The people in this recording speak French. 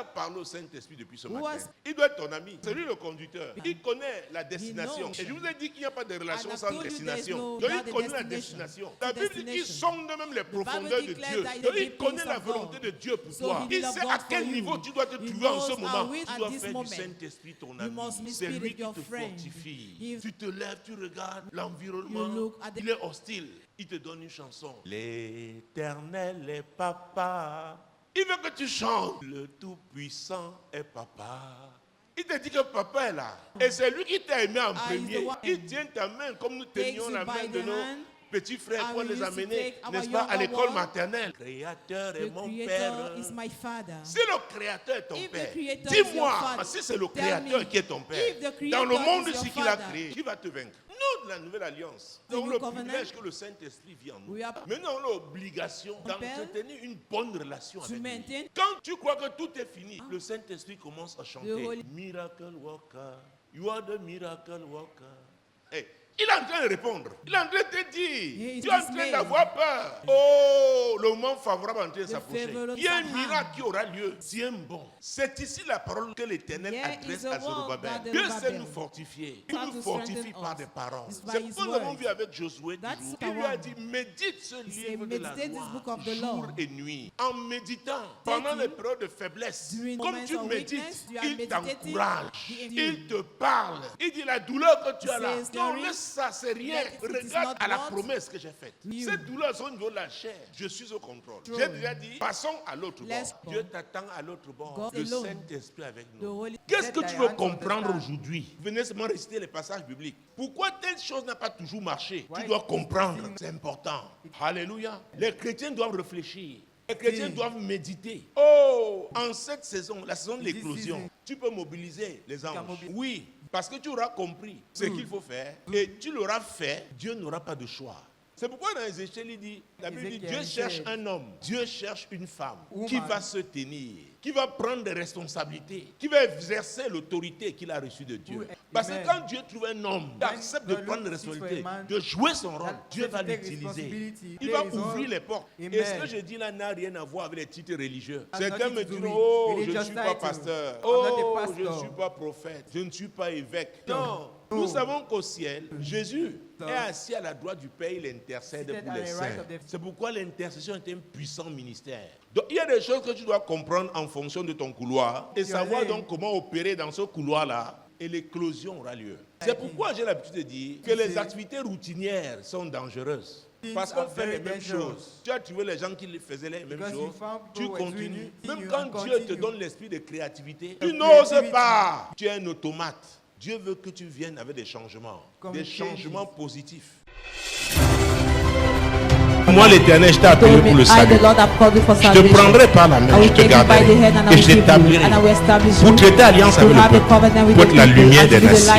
a parlé au Saint-Esprit depuis ce matin? Il doit être ton ami. C'est lui le conducteur. Il connaît la destination. Et je vous ai dit qu'il n'y a pas de relation sans destination. Donc il connaît la destination. La Bible dit qu'il sonde même les profondeurs de Dieu. Donc il connaît la volonté de Dieu pour toi. Il sait à quel niveau tu dois te trouver en ce moment. Tu dois faire du Saint-Esprit ton ami. C'est lui qui te fortifie. Tu te lèves, tu regardes l'environnement. Il est hostile. Il te donne une chanson. L'Éternel est papa. Il veut que tu chantes. Le Tout-Puissant est papa. Il te dit que papa est là. Et c'est lui qui t'a aimé en premier. Il tient ta main comme nous tenions la main de nos petits frères pour les amener, n'est-ce pas, à l'école maternelle. Le Créateur est mon Père. Si le Créateur est ton Père, dis-moi, si c'est le Créateur qui est ton Père, dans le monde ici qu'il a créé, qui va te vaincre? Nous, de la Nouvelle Alliance, nous avons le privilège que le Saint-Esprit vit en nous. Mais nous avons l'obligation d'entretenir une bonne relation avec lui. Quand tu crois que tout est fini, le Saint-Esprit commence à chanter. Miracle Worker, you are the Miracle Worker. Hey. Il est en train de répondre. Il est en train de te dire. Tu es en train d'avoir peur. Oh, le moment favorable est en train de s'approcher. Il y a un miracle qui aura lieu. Tiens bon. C'est ici la parole que l'Éternel adresse à Zorobabel. Dieu sait nous fortifier. Il nous fortifie par des paroles. C'est pourquoi nous avons vu avec Josué. Il lui a dit, médite ce livre de la loi jour et nuit. En méditant pendant les périodes de faiblesse. Comme tu médites, il t'encourage. Il te parle. Il dit la douleur que tu as là. Non, ça, c'est rien. Regarde à la promesse que j'ai faite. Ces douleurs sont au niveau de la chair. Je suis au contrôle. J'ai déjà dit, passons à l'autre bord. Dieu t'attend à l'autre bord. Le Saint-Esprit avec nous. Qu'est-ce que tu veux comprendre aujourd'hui? Venez seulement réciter les passages bibliques. Pourquoi telle chose n'a pas toujours marché? Tu dois comprendre. C'est important. Alléluia. Les chrétiens doivent réfléchir. Les chrétiens doivent méditer. Oh, en cette saison, la saison de l'éclosion, tu peux mobiliser les anges. Oui. Parce que tu auras compris ce qu'il faut faire et tu l'auras fait, Dieu n'aura pas de choix. C'est pourquoi dans Ézéchiel, la Bible dit, Dieu cherche un homme, Dieu cherche une femme qui va se tenir, qui va prendre des responsabilités, qui va exercer l'autorité qu'il a reçue de Dieu. Parce que quand Dieu trouve un homme qui accepte de prendre des responsabilités, de jouer son rôle, Dieu va l'utiliser. Il va ouvrir les portes. Et ce que je dis là n'a rien à voir avec les titres religieux. Certains me diront, oh, je ne suis pas pasteur, oh, je ne suis pas prophète, je ne suis pas évêque. Non. Nous savons qu'au ciel, Jésus est assis à la droite du Père, il intercède pour les saints. C'est pourquoi l'intercession est un puissant ministère. Donc il y a des choses que tu dois comprendre en fonction de ton couloir et savoir donc comment opérer dans ce couloir-là et l'éclosion aura lieu. C'est pourquoi j'ai l'habitude de dire que les activités routinières sont dangereuses. Parce qu'on fait les mêmes choses. Tu as trouvé les gens qui faisaient les mêmes choses. Tu continues. Même quand Dieu te donne l'esprit de créativité, tu n'oses pas. Tu es un automate. Dieu veut que tu viennes avec des changements positifs. Moi, l'Éternel, je t'ai appelé pour le salut. Je te prendrai par la main, je te garderai et je t'établirai pour traiter alliance avec le peuple, pour être la lumière des nations.